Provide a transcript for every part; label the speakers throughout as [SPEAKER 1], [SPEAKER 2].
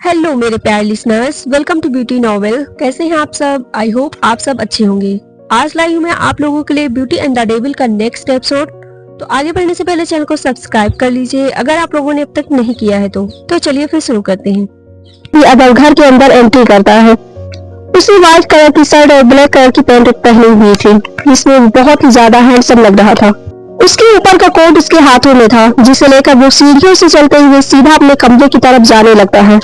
[SPEAKER 1] Hello मेरे प्यारे listeners, welcome to beauty novel. कैसे हैं आप सब? आई होप आप सब अच्छे होंगे। आज लाई हूँ मैं आप लोगों के लिए ब्यूटी एंड द डेविल का नेक्स्ट एपिसोड। तो आगे बढ़ने से पहले चैनल को सब्सक्राइब कर लीजिए अगर आप लोगों ने अब तक नहीं किया है तो चलिए फिर शुरू करते हैं।
[SPEAKER 2] अदर घर के अंदर एंट्री करता है। उसने व्हाइट कलर की शर्ट और ब्लैक कलर की पैंट पहनी हुई थी, जिसमें वो बहुत ही ज्यादा हैंडसम लग रहा था। उसके ऊपर का कोट उसके हाथों में था, जिसे लेकर वो सीढ़ियों से चलते हुए सीधा अपने कमरे की तरफ जाने लगता है।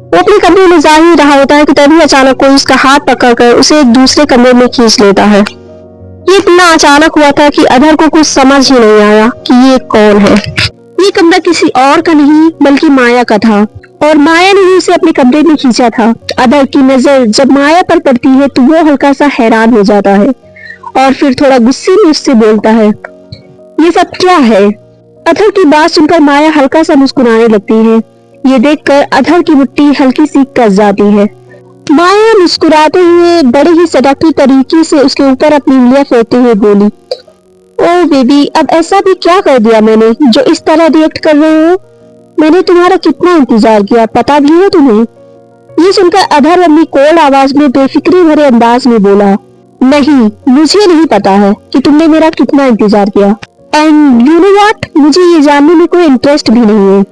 [SPEAKER 2] वो अपने कमरे में जा ही रहा होता है कि तभी अचानक कोई उसका हाथ पकड़कर उसे एक दूसरे कमरे में खींच लेता है। ये इतना अचानक हुआ था कि अदर को कुछ समझ ही नहीं आया कि ये कौन है। ये कमरा किसी और का नहीं बल्कि माया का था, और माया ने ही उसे अपने कमरे में खींचा था। अदर की नजर जब माया पर पड़ती है तो वो हल्का सा हैरान हो जाता है और फिर थोड़ा गुस्से में उससे बोलता है, ये सब क्या है? अदर की बात सुनकर माया हल्का सा मुस्कुराने लगती है। ये देखकर अदर की मुट्ठी हल्की सी कस जाती है। माया मुस्कुराते हुए बड़े ही सटाकी तरीके से उसके ऊपर अपनी उंगलियां फेरते हुए बोली, ओ बेबी, अब ऐसा भी क्या कर दिया मैंने जो इस तरह रिएक्ट कर रहे हो? मैंने तुम्हारा कितना इंतजार किया, पता भी है तुम्हें? ये सुनकर अदर अपनी कोल्ड आवाज में बेफिक्री भरे अंदाज में बोला, नहीं, मुझे नहीं पता है कि तुमने मेरा कितना इंतजार किया, एंड यू नो व्हाट, मुझे ये जानने में कोई इंटरेस्ट भी नहीं है।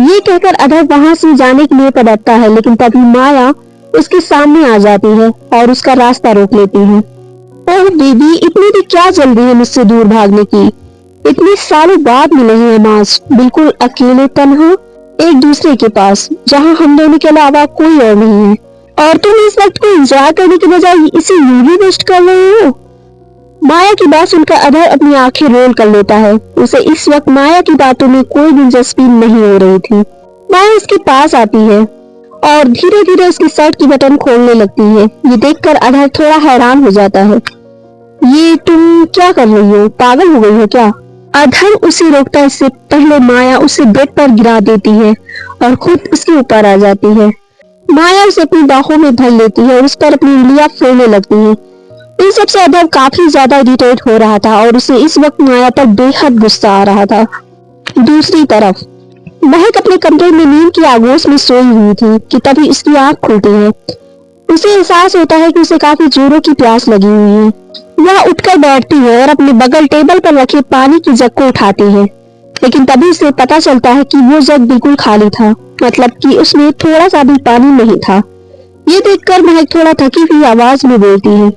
[SPEAKER 2] ये कहकर अदर वहां से जाने के लिए पलटता है, लेकिन तभी माया उसके सामने आ जाती है और उसका रास्ता रोक लेती है। ओह बेबी, इतनी भी क्या जल्दी है मुझसे दूर भागने की? इतने सालों बाद मिले हैं हम आज, बिल्कुल अकेले तन्हा एक दूसरे के पास, जहां हम दोनों के अलावा कोई और नहीं है, और तुम इस वक्त को एंजॉय करने की बजाय इसे यूं ही वेस्ट कर रहे हो। माया की बात सुनकर अदर अपनी आंखें रोल कर लेता है। उसे इस वक्त माया की बातों में कोई दिलचस्पी नहीं हो रही थी। माया उसके पास आती है और धीरे धीरे उसकी शर्ट की बटन खोलने लगती है। ये देखकर अदर थोड़ा हैरान हो जाता है। ये तुम क्या कर रही हो? पागल हो गई हो क्या? अदर उसे रोकता है। इससे पहले माया उसे बेड पर गिरा देती है और खुद उसके ऊपर आ जाती है। माया उसे अपनी बाहों में भर लेती है और उस पर अपनी उंगलियां फेरने लगती है। इन सबसे अदर काफी ज्यादा इरिटेट हो रहा था और उसे इस वक्त माया पर बेहद गुस्सा आ रहा था। दूसरी तरफ महक अपने कमरे में नींद की आगोश में सोई हुई थी कि तभी उसकी आंख खुलती है। उसे एहसास होता है कि उसे काफी जोरों की प्यास लगी हुई है। वह उठकर बैठती है और अपने बगल टेबल पर रखे पानी की जग को उठाती है, लेकिन तभी उसे पता चलता है कि वो जग बिल्कुल खाली था, मतलब कि उसमें थोड़ा सा भी पानी नहीं था। ये देखकर महक थोड़ा थकी हुई आवाज में बोलती है,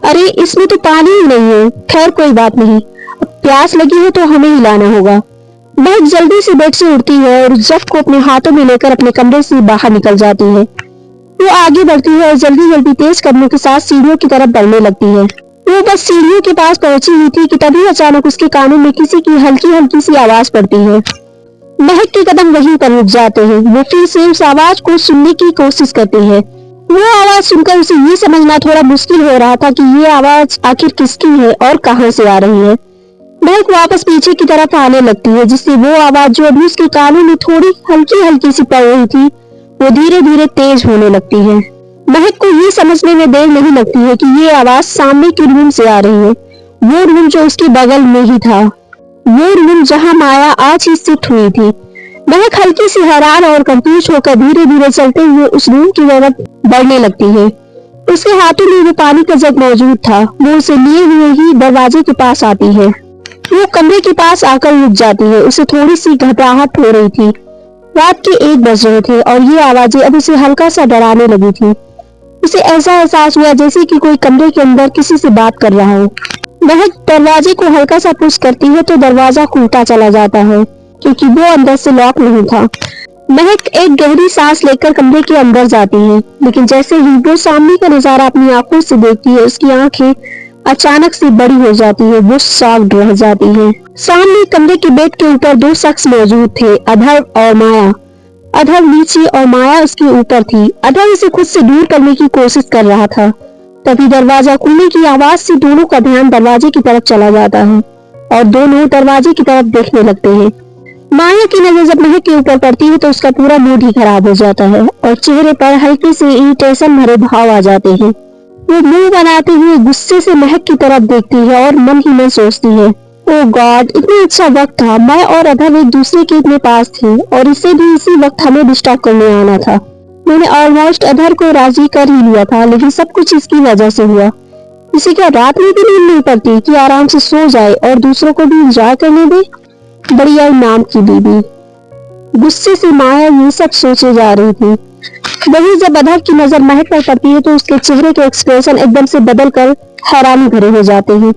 [SPEAKER 2] अरे इसमें तो पानी ही नहीं है। खैर कोई बात नहीं, अब प्यास लगी है तो हमें ही लाना होगा। महक जल्दी से बेड से उठती है और जग को अपने हाथों में लेकर अपने कमरे से बाहर निकल जाती है। वो आगे बढ़ती है और जल्दी जल्दी तेज कदमों के साथ सीढ़ियों की तरफ बढ़ने लगती है। वो बस सीढ़ियों के पास पहुंची हुई थी कि तभी अचानक उसके कानों में किसी की हल्की हल्की सी आवाज पड़ती है। महक के कदम वहीं पर रुक जाते हैं। वो फिर से उस आवाज को सुनने की कोशिश करती है। वो आवाज सुनकर उसे ये समझना थोड़ा मुश्किल हो रहा था कि ये आवाज आखिर किसकी है और कहां से आ रही है। महक वापस पीछे की तरफ आने लगती है, जिससे वो आवाज जो अभी उसके कानों में थोड़ी हल्की हल्की सी पड़ रही थी, वो धीरे धीरे तेज होने लगती है। महक को ये समझने में देर नहीं लगती है कि ये आवाज सामने के रूम से आ रही है, वो रूम जो उसके बगल में ही था, वो रूम जहाँ माया आज ही शिफ्ट हुई थी। महक हल्की सी हैरान और कंफ्यूज होकर धीरे धीरे चलते हुए उस रूम की तरफ बढ़ने लगती है। उसके हाथों में वो पानी का जग मौजूद था। वो उसे लिए हुए ही दरवाजे के पास आती है। वो कमरे के पास आकर रुक जाती है। उसे थोड़ी सी घबराहट हो रही थी। रात के 1 बज रहे थे और ये आवाजें अब उसे हल्का सा डराने लगी थी। उसे ऐसा एहसास हुआ जैसे कि कोई कमरे के अंदर किसी से बात कर रहा हो। महक दरवाजे को हल्का सा पुश करती है तो दरवाजा खुलता चला जाता है, क्योंकि वो अंदर से लॉक नहीं था। महक एक गहरी सांस लेकर कमरे के अंदर जाती है, लेकिन जैसे ही वो सामने का नजारा अपनी आंखों से देखती है, उसकी आंखें अचानक से बड़ी हो जाती है। वो शॉक्ड रह जाती है। सामने कमरे के बेड के ऊपर 2 शख्स मौजूद थे, अधर और माया। अधर नीचे और माया उसके ऊपर थी। अधर उसे खुद से दूर करने की कोशिश कर रहा था। तभी दरवाजा खुलने की आवाज से दोनों का ध्यान दरवाजे की तरफ चला जाता है और दोनों दरवाजे की तरफ देखने लगते हैं। माया की नजर जब महक के ऊपर पड़ती है तो उसका पूरा मूड ही खराब हो जाता है और चेहरे पर हल्के से इरिटेशन भरे भाव आ जाते हैं। वो मुंह बनाते हुए गुस्से से महक की तरफ देखती है और मन ही मन सोचती है, ओह गॉड, इतना अच्छा वक्त था। मैं और अधर एक दूसरे के इतने पास थे और इसे भी इसी वक्त हमें डिस्टर्ब करने आना था। मैंने ऑलमोस्ट अधर को राजी कर ही लिया था, लेकिन सब कुछ इसकी वजह से हुआ। इसे क्या रात में भी नींद नहीं पड़ती कि आराम से सो जाए और दूसरों को भी एंजॉय करने दे? बढ़िया नाम की बीबी। गुस्से से माया ये सब सोचे जा रही थी। वही जब अधर की नजर महक पर पड़ती है तो उसके चेहरे के एक्सप्रेशन एकदम से बदलकर हैरानी भरे हो जाते हैं।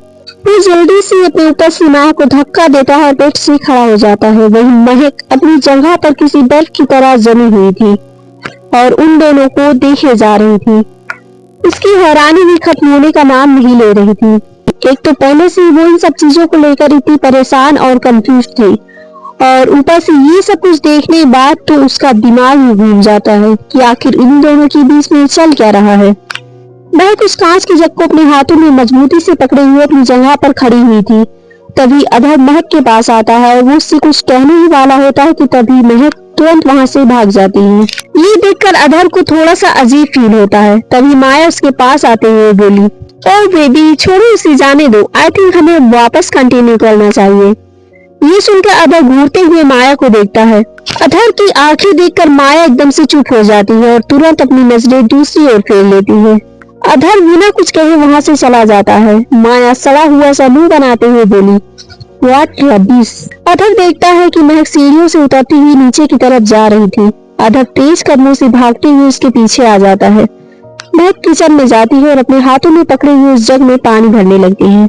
[SPEAKER 2] वो जल्दी से अपने ऊपर से माया को धक्का देता है और बेड से खड़ा हो जाता है। वही महक अपनी जगह पर किसी बर्फ की तरह जमी हुई थी और उन दोनों को देखे जा रही थी। उसकी हैरानी भी खत्म होने का नाम नहीं ले रही थी। एक तो पहले से वो इन सब चीजों को लेकर इतनी परेशान और कंफ्यूज थी और ऊपर से ये सब कुछ देखने के बाद तो उसका दिमाग ही घूम जाता है कि आखिर इन दोनों के बीच में चल क्या रहा है। महक उस कांच के जग को अपने हाथों में मजबूती से पकड़े हुए अपनी जगह पर खड़ी हुई थी। तभी अधर महक के पास आता है और वो उससे कुछ कहने ही वाला होता है कि तभी महक तुरंत वहां से भाग जाती है। ये देखकर अधर को थोड़ा सा अजीब फील होता है। तभी माया उसके पास आते हुए बोली, ओह बेबी, छोड़ो उसे, जाने दो। आई थिंक हमें वापस कंटिन्यू करना चाहिए। ये सुनकर अधर घूरते हुए माया को देखता है। अधर की आंखें देखकर माया एकदम से चुप हो जाती है और तुरंत अपनी नजरें दूसरी ओर फेर लेती है। अधर बिना कुछ कहे वहां से चला जाता है। माया सड़ा हुआ सा मुंह बनाते हुए बोली, व्हाट रबिश। अधर देखता है कि महक सीढ़ियों से उतरती हुई नीचे की तरफ जा रही थी। अधर तेज कदमों से भागते हुए उसके पीछे आ जाता है। महक किचन में जाती है और अपने हाथों में पकड़े हुए उस जग में पानी भरने लगती है।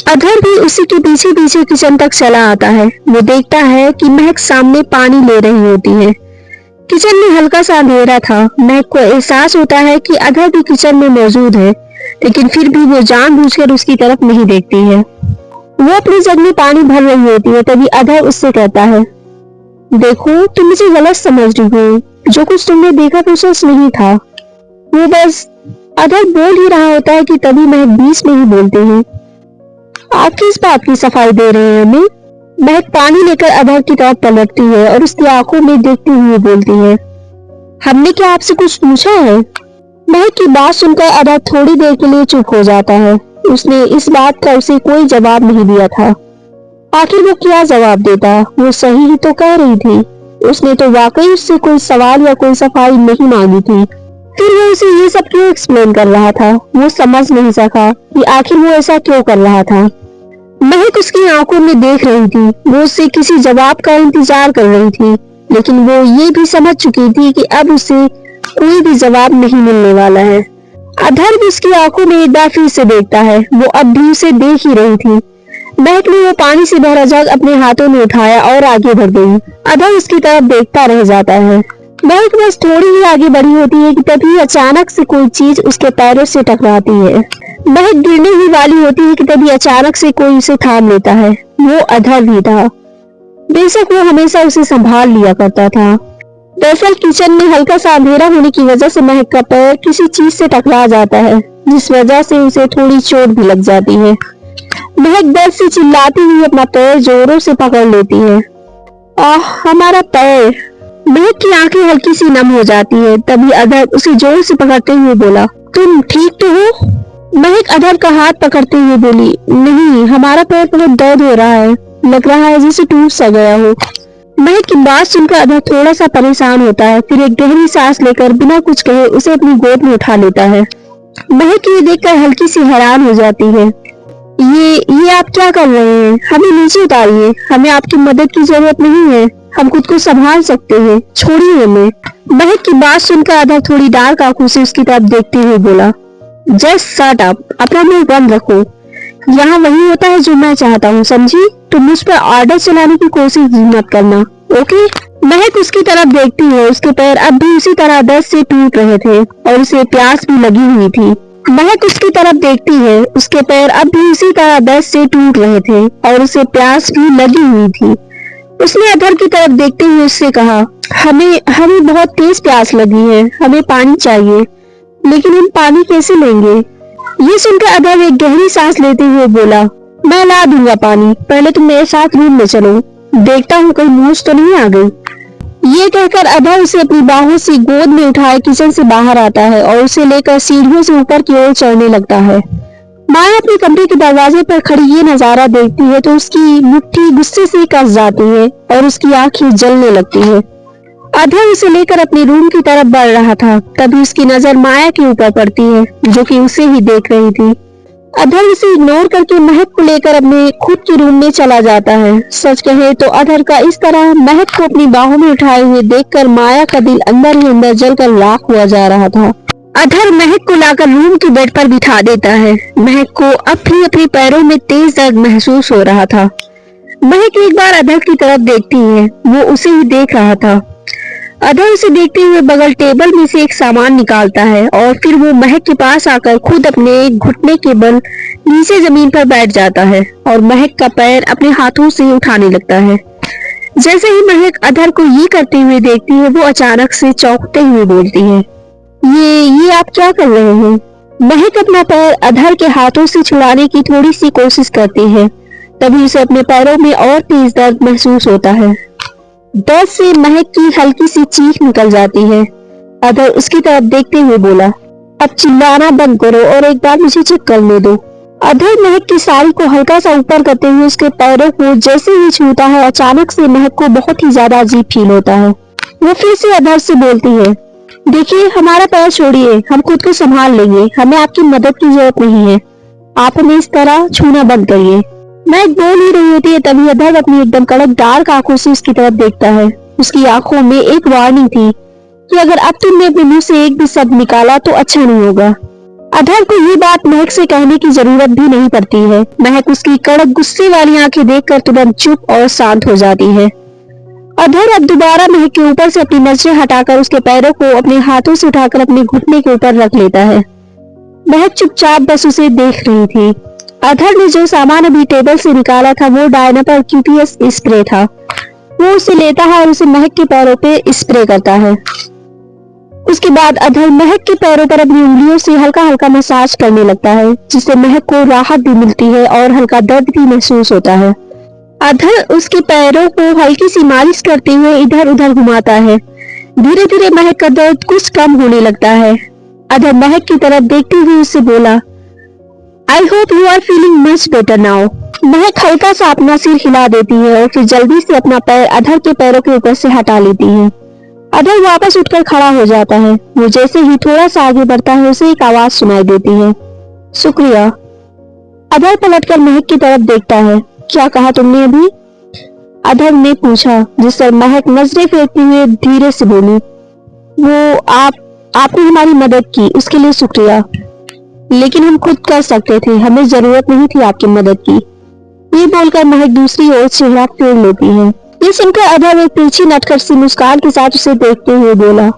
[SPEAKER 2] अधर भी उसी के पीछे पीछे किचन तक चला आता है। वो देखता है कि महक सामने पानी ले रही होती है। किचन में हल्का सा अंधेरा था। महक को एहसास होता है कि अधर भी किचन में मौजूद है, लेकिन फिर भी वो जानबूझकर उसकी तरफ नहीं देखती है। वो अपनी जग में पानी भर रही होती है। तभी अधर उससे कहता है, देखो तुम मुझे गलत समझ रही हो, जो कुछ तुमने देखा कुछ सच नहीं था। वो बस अधर बोल ही रहा होता है कि तभी महक बीच में ही बोलते हैं, आप किस बात की सफाई दे रहे हैं हमें? महक पानी लेकर अधर की तरफ पलटती है और उसकी आंखों में देखते हुए बोलती है, हमने क्या आपसे कुछ पूछा है? महक की बात सुनकर अधर थोड़ी देर के लिए चुप हो जाता है। उसने इस बात का उसे कोई जवाब नहीं दिया था। आखिर वो क्या जवाब देता? वो सही ही तो कह रही थी। उसने तो वाकई उससे कोई सवाल या कोई सफाई नहीं मांगी थी। फिर वो उसे ये सब क्यों एक्सप्लेन कर रहा था? वो समझ नहीं सका कि आखिर वो ऐसा क्यों कर रहा था। महक उसकी आंखों में देख रही थी। वो उससे किसी जवाब का इंतजार कर रही थी, लेकिन वो ये भी समझ चुकी थी कि अब उसे कोई भी जवाब नहीं मिलने वाला है। अधर भी उसकी आंखों में एक बार फिर से देखता है। वो अब भी उसे देख ही रही थी। महक ने वो पानी से भरा जग अपने हाथों में उठाया और आगे बढ़ गई। अधर उसकी तरफ देखता रह जाता है। महक बस थोड़ी ही आगे बढ़ी होती है कि तभी अचानक से कोई चीज उसके पैरों से टकराती है। महक गिरने ही वाली होती है कि तभी अचानक से कोई उसे थाम लेता है। वो अधर भी था। बेशक वो हमेशा उसे संभाल लिया करता था। दरअसल किचन में हल्का सा अंधेरा होने की वजह से महक का पैर किसी चीज से टकरा जाता है, जिस वजह से उसे थोड़ी चोट भी लग जाती है। महक दर्द से चिल्लाती हुई अपना पैर जोरों से पकड़ लेती है। आह, हमारा पैर। महक की आंखें हल्की सी नम हो जाती है। तभी अधर उसे जोर से पकड़ते हुए बोला, तुम ठीक तो हो? महक अधर का हाथ पकड़ते हुए बोली, नहीं, हमारा पैर बहुत दर्द हो रहा है, लग रहा है जैसे टूट सा गया हो। महक की बात सुनकर अधर थोड़ा सा परेशान होता है। फिर एक गहरी सांस लेकर बिना कुछ कहे उसे अपनी गोद में उठा लेता है। महक ये देखकर हल्की सी हैरान हो जाती है। ये आप क्या कर रहे हैं? हमें नीचे उतारिए, हमें आपकी मदद की जरूरत नहीं है, हम खुद को संभाल सकते हैं, छोड़िए हमें। महक की बात सुनकर अधर थोड़ी डार्क आंखों से उसकी तरफ देखते हुए बोला, जस्ट शट अप, अपना मुंह बंद रखो। यहाँ वही होता है जो मैं चाहता हूँ, समझी? तुम मुझ पर ऑर्डर चलाने की कोशिश मत करना, ओके? महक उसकी तरफ देखती है। उसके पैर अब भी उसी तरह दर्द से टूट रहे थे और उसे प्यास भी लगी हुई थी। महक उसकी तरफ देखती है। उसके पैर अब भी उसी तरह दर्द से टूट रहे थे और उसे प्यास भी लगी हुई थी। उसने अधर की तरफ देखते हुए उससे कहा, हमें बहुत तेज प्यास लगी है, हमें पानी चाहिए, लेकिन हम पानी कैसे लेंगे? ये सुनकर अधर एक गहरी सांस लेते हुए बोला, मैं ला दूंगा पानी, पहले तुम मेरे साथ रूम में चलो, देखता हूँ कहीं मूंछ तो नहीं आ गई। ये कहकर अधर उसे अपनी बाहों से गोद में उठाए किचन से बाहर आता है और उसे लेकर सीढ़ियों से ऊपर की ओर चढ़ने लगता है। माया अपने कमरे के दरवाजे पर खड़ी ये नजारा देखती है तो उसकी मुट्ठी गुस्से से कस जाती है और उसकी आंखें जलने लगती है। अधर उसे लेकर अपने रूम की तरफ बढ़ रहा था, तभी उसकी नजर माया के ऊपर पड़ती है जो कि उसे ही देख रही थी। अधर उसे इग्नोर करके महक को लेकर अपने खुद के रूम में चला जाता है। सच कहे तो अधर का इस तरह महक को अपनी बाहों में उठाए हुए देखकर माया का दिल अंदर ही अंदर जलकर राख हुआ जा रहा था। अधर महक को लाकर रूम के बेड पर बिठा देता है। महक को अपने अपने पैरों में तेज दर्द महसूस हो रहा था। महक एक बार अधर की तरफ देखती है, वो उसे ही देख रहा था। अधर उसे देखते हुए बगल टेबल में से एक सामान निकालता है और फिर वो महक के पास आकर खुद अपने घुटने के बल नीचे जमीन पर बैठ जाता है और महक का पैर अपने हाथों से उठाने लगता है। जैसे ही महक अधर को ये करते हुए देखती है, वो अचानक से चौंकते हुए बोलती है, ये आप क्या कर रहे हैं? महक अपना पैर अधर के हाथों से छुड़ाने की थोड़ी सी कोशिश करती है, तभी उसे अपने पैरों में और तेज दर्द महसूस होता है। दर्द से महक की हल्की सी चीख निकल जाती है। अधर उसकी तरफ देखते हुए बोला, अब चिल्लाना बंद करो और एक बार मुझे चेक करने दो। अधर महक की साड़ी को हल्का सा ऊपर करते हुए उसके पैरों को जैसे ही छूता है, अचानक से महक को बहुत ही ज्यादा अजीब फील होता है। वो फिर से अधर से बोलती है, देखिए हमारा पैर छोड़िए, हम खुद को संभाल लेंगे, हमें आपकी मदद की जरूरत नहीं है, आप हमें इस तरह छूना बंद करिए। महक बोल ही रही होती है, तभी अधर अपनी एकदम कड़क डार्क आंखों से उसकी तरफ देखता है। उसकी आंखों में एक वार्निंग थी कि अगर अब तुमने अपने मुंह से एक भी शब्द निकाला तो अच्छा नहीं होगा। अधर को ये बात महक से कहने की जरूरत भी नहीं पड़ती है। महक उसकी कड़क गुस्से वाली आंखें देखकर तुरंत चुप और शांत हो जाती है। अधर अब दोबारा महक के ऊपर से अपनी नजरें हटाकर उसके पैरों को अपने हाथों से उठाकर अपने घुटने के ऊपर रख लेता है। महक चुपचाप बस उसे देख रही थी। अधर ने जो सामान अभी टेबल से निकाला था वो डायनापर क्यूटीएस स्प्रे था। वो उसे लेता है और उसे महक के पैरों पे स्प्रे करता है। उसके बाद अधर महक के पैरों पर अपनी उंगलियों से हल्का हल्का मसाज करने लगता है, जिससे महक को राहत भी मिलती है और हल्का दर्द भी महसूस होता है। अधर उसके पैरों को हल्की सी मालिश करते हुए इधर उधर घुमाता है। धीरे धीरे महक का दर्द कुछ कम होने लगता है। अधर महक की तरफ देखते हुए उससे बोला, I hope you are feeling much better now. महक हल्का सा अपना सिर हिला देती है और फिर जल्दी से अपना पैर अधर के पैरों के ऊपर से हटा लेती है। अधर वापस उठकर खड़ा हो जाता है। वो जैसे ही थोड़ा सा आगे बढ़ता है, उसे एक आवाज सुनाई देती है, शुक्रिया। अधर पलटकर महक की तरफ देखता है, क्या कहा तुमने अभी? अधर ने पूछा, जिस पर महक नजरें फेरते हुए धीरे से बोली, वो आपने हमारी मदद की, उसके लिए शुक्रिया, लेकिन हम खुद कर सकते थे, हमें जरूरत नहीं थी आपकी मदद की। ये बोलकर महक दूसरी ओर चेहरा फेर लेती है। ये सुनकर अधर एक तिरछी नटखट सी मुस्कान के साथ उसे देखते हुए बोला,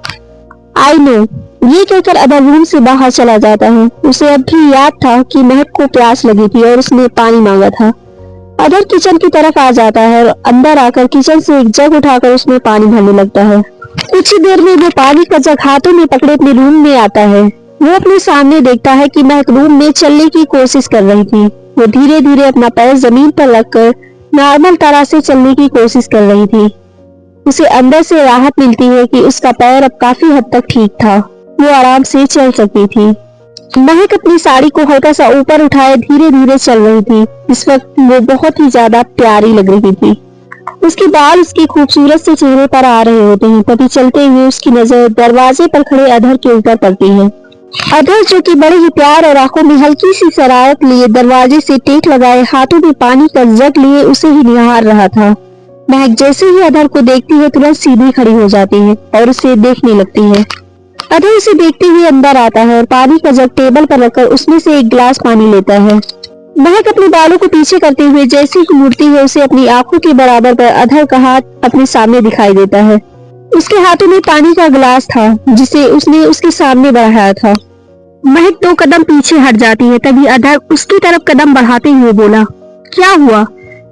[SPEAKER 2] आई नो। ये कहकर अधर रूम से बाहर चला जाता है। उसे अब भी याद था कि महक को प्यास लगी थी और उसने पानी मांगा था। अधर किचन की तरफ आ जाता है और अंदर आकर किचन से एक जग उठाकर उसमें पानी भरने लगता है। कुछ ही देर में वो पानी का जग हाथों में पकड़े अपने रूम में आता है। वो अपने सामने देखता है कि महक रूम में चलने की कोशिश कर रही थी। वो धीरे धीरे अपना पैर जमीन पर रखकर नॉर्मल तरह से चलने की कोशिश कर रही थी। उसे अंदर से राहत मिलती है कि उसका पैर अब काफी हद तक ठीक था, वो आराम से चल सकती थी। महक अपनी साड़ी को हल्का सा ऊपर उठाए धीरे धीरे चल रही थी। इस वक्त वो बहुत ही ज्यादा प्यारी लग रही थी। उसके बाल उसके खूबसूरत से चेहरे पर आ रहे होते हैं, तभी चलते हुए उसकी नजर दरवाजे पर खड़े अधर के ऊपर पड़ती है। अधर, जो कि बड़े ही प्यार और आंखों में हल्की सी शरारत लिए दरवाजे से टेक लगाए हाथों में पानी का जग लिए उसे ही निहार रहा था। महक जैसे ही अधर को देखती है तुरंत सीधी खड़ी हो जाती है और उसे देखने लगती है। अधर उसे देखते हुए अंदर आता है और पानी का जग टेबल पर रखकर उसमें से एक गिलास पानी लेता है। महक अपने बालों को पीछे करते हुए जैसे ही मुड़ती है, उसे अपनी आंखों के बराबर पर अधर का हाथ अपने सामने दिखाई देता है। उसके हाथों में पानी का गिलास था जिसे उसने उसके सामने बढ़ाया था। महक 2 कदम पीछे हट जाती है, तभी अधर उसकी तरफ कदम बढ़ाते हुए बोला, क्या हुआ?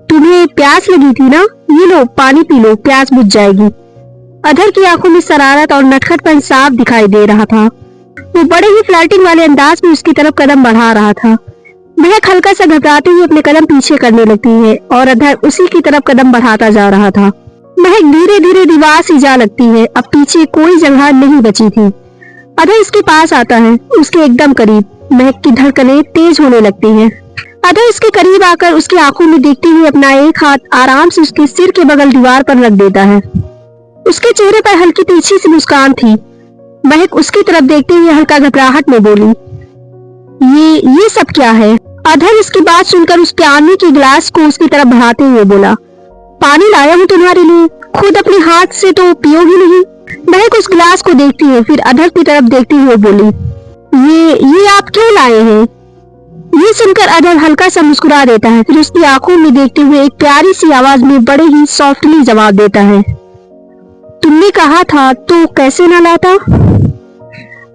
[SPEAKER 2] तुम्हें प्यास लगी थी ना? ये लो पानी पी लो, प्यास बुझ जाएगी। अधर की आंखों में शरारत और नटखटपन साफ दिखाई दे रहा था। वो बड़े ही फ्लर्टिंग वाले अंदाज में उसकी तरफ कदम बढ़ा रहा था। महक हल्का सा घबराते हुए अपने कदम पीछे करने लगती है और अधर उसी की तरफ कदम बढ़ाता जा रहा था। महक धीरे धीरे दीवार से जा लगती है। अब पीछे कोई जगह नहीं बची थी। अधर इसके पास आता है, उसके एकदम करीब। महक की धड़कनें तेज होने लगती हैं। अदर इसके करीब आकर उसकी आंखों में देखते हुए अपना एक हाथ आराम से उसके सिर के बगल दीवार पर रख देता है। उसके चेहरे पर हल्की तिरछी सी मुस्कान थी। महक उसकी तरफ देखते हुए हल्का घबराहट में बोली, ये सब क्या है? अदर इसकी बात सुनकर उस पानी के गिलास को उसकी तरफ बढ़ाते हुए बोला, पानी लाया हूँ तुम्हारे लिए, खुद अपने हाथ से तो पियोगी नहीं। महक उस गिलास को देखती है, फिर अदर की तरफ देखते हुए बोली, ये आप क्यों लाए हैं? ये सुनकर अदर हल्का सा मुस्कुरा देता है, फिर उसकी आंखों में देखते हुए एक प्यारी सी आवाज में बड़े ही सॉफ्टली जवाब देता है, तुमने कहा था तो कैसे ना लाता।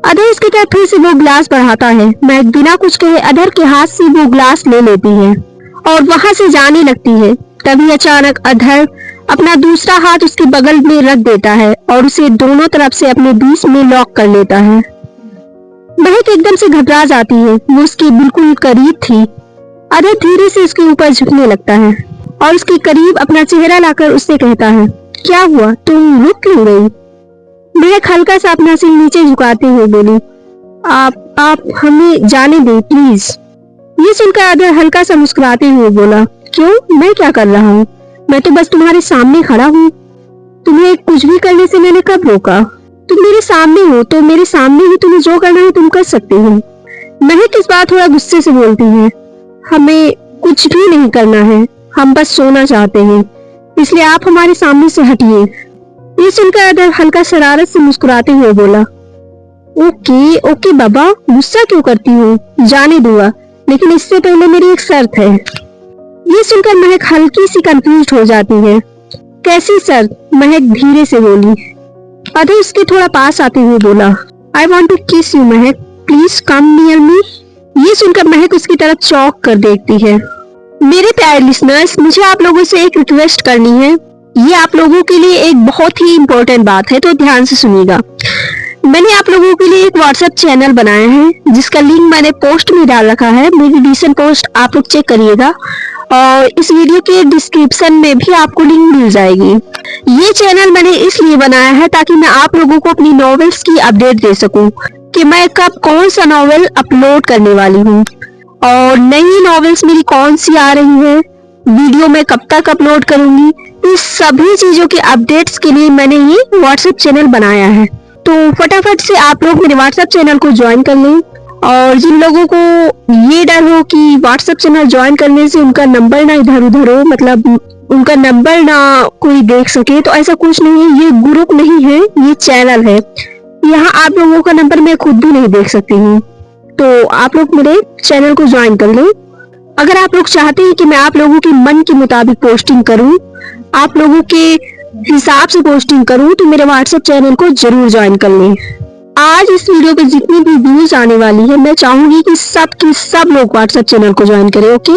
[SPEAKER 2] अदर इसके तरफ फिर से वो गिलास बढ़ाता है। महक बिना कुछ कहे अदर के हाथ से वो गिलास ले लेती है और वहां से जाने लगती है। तभी अचानक अदर अपना दूसरा हाथ उसके बगल में रख देता है और उसे दोनों तरफ से अपने बीच में लॉक कर लेता है। महक एकदम से घबरा जाती है, वो उसके बिल्कुल करीब थी। अदर धीरे से उसके ऊपर झुकने लगता है और उसके करीब अपना चेहरा लाकर उससे कहता है, क्या हुआ, तुम रुक क्यों गई? महक हल्का सा अपना सिर नीचे झुकाते हुए बोली, आप हमें जाने दें प्लीज। ये सुनकर अदर हल्का सा मुस्कुराते हुए बोला, क्यों, मैं क्या कर रहा हूँ? मैं तो बस तुम्हारे सामने खड़ा हूँ। तुम्हें कुछ भी करने से मैंने कब रोका? तुम मेरे सामने हो तो मेरे सामने ही तुम्हें जो करना है तुम कर सकते हो। महक इस बार थोड़ा गुस्से से बोलती है, हमें कुछ भी नहीं करना है, हम बस सोना चाहते हैं, इसलिए आप हमारे सामने से हटिए। ये सुनकर अदर हल्का शरारत से मुस्कुराते हुए बोला, ओके बाबा, गुस्सा क्यों करती हो, जाने दूंगा, लेकिन इससे पहले मेरी एक शर्त है। ये सुनकर महक हल्की सी कंफ्यूज हो जाती है। कैसी शर्त? महक धीरे से बोली। अदर उसके थोड़ा पास आते हुए बोला, आई वॉन्ट टू किस you Mahak, please come near me. ये सुनकर महक उसकी तरफ चौंक कर देखती है। मेरे प्यारे लिसनर्स, मुझे आप लोगों से एक रिक्वेस्ट करनी है। ये आप लोगों के लिए एक बहुत ही इम्पोर्टेंट बात है, तो ध्यान से सुनिएगा। मैंने आप लोगों के लिए एक व्हाट्सएप चैनल बनाया है जिसका लिंक मैंने पोस्ट में डाल रखा है। मेरी रिसेंट पोस्ट आप लोग चेक करिएगा और इस वीडियो के डिस्क्रिप्शन में भी आपको लिंक मिल जाएगी। ये चैनल मैंने इसलिए बनाया है ताकि मैं आप लोगों को अपनी नॉवेल्स की अपडेट दे सकूं कि मैं कब कौन सा नॉवेल अपलोड करने वाली हूँ और नई नॉवेल्स मेरी कौन सी आ रही है, वीडियो में कब तक अपलोड करूंगी। इस सभी चीजों के अपडेट्स के लिए मैंने ये व्हाट्सएप चैनल बनाया है। तो फटाफट से आप लोग मेरे व्हाट्सएप चैनल को ज्वाइन कर लें। और जिन लोगों को ये डर हो कि व्हाट्सएप चैनल ज्वाइन करने से उनका नंबर ना इधर उधर हो, मतलब उनका नंबर ना कोई देख सके, तो ऐसा कुछ नहीं है। ये ग्रुप नहीं है, ये चैनल है। यहाँ आप लोगों का नंबर मैं खुद भी नहीं देख सकती हूँ, तो आप लोग मेरे चैनल को ज्वाइन कर लें। अगर आप लोग चाहते हैं कि मैं आप लोगों के मन के मुताबिक पोस्टिंग करूं, आप लोगों के हिसाब से पोस्टिंग करूं, तो मेरे व्हाट्सएप चैनल को जरूर ज्वाइन कर लें। आज इस वीडियो पे जितनी भी व्यूज आने वाली है, मैं चाहूंगी कि सब लोग व्हाट्सएप चैनल को ज्वाइन करें। ओके,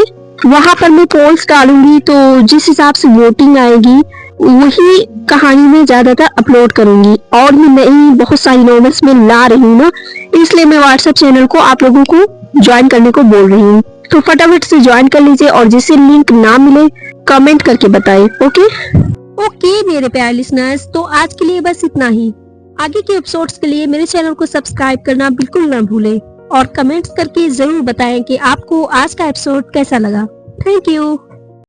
[SPEAKER 2] वहां पर मैं पोल्स डालूंगी, तो जिस हिसाब से वोटिंग आएगी वही कहानी में ज्यादातर अपलोड करूंगी। और मैं नई बहुत सारी नॉवेल्स में ला रही हूँ ना, इसलिए मैं व्हाट्सएप चैनल को आप लोगों को ज्वाइन करने को बोल रही हूँ। तो फटाफट से ज्वाइन कर लीजिए और जिसे लिंक ना मिले कमेंट करके बताइए। ओके
[SPEAKER 1] मेरे प्यारे लिसनर्स, तो आज के लिए बस इतना ही। आगे के एपिसोड्स के लिए मेरे चैनल को सब्सक्राइब करना बिल्कुल ना भूलें और कमेंट्स करके जरूर बताएं कि आपको आज का एपिसोड कैसा लगा। Thank you.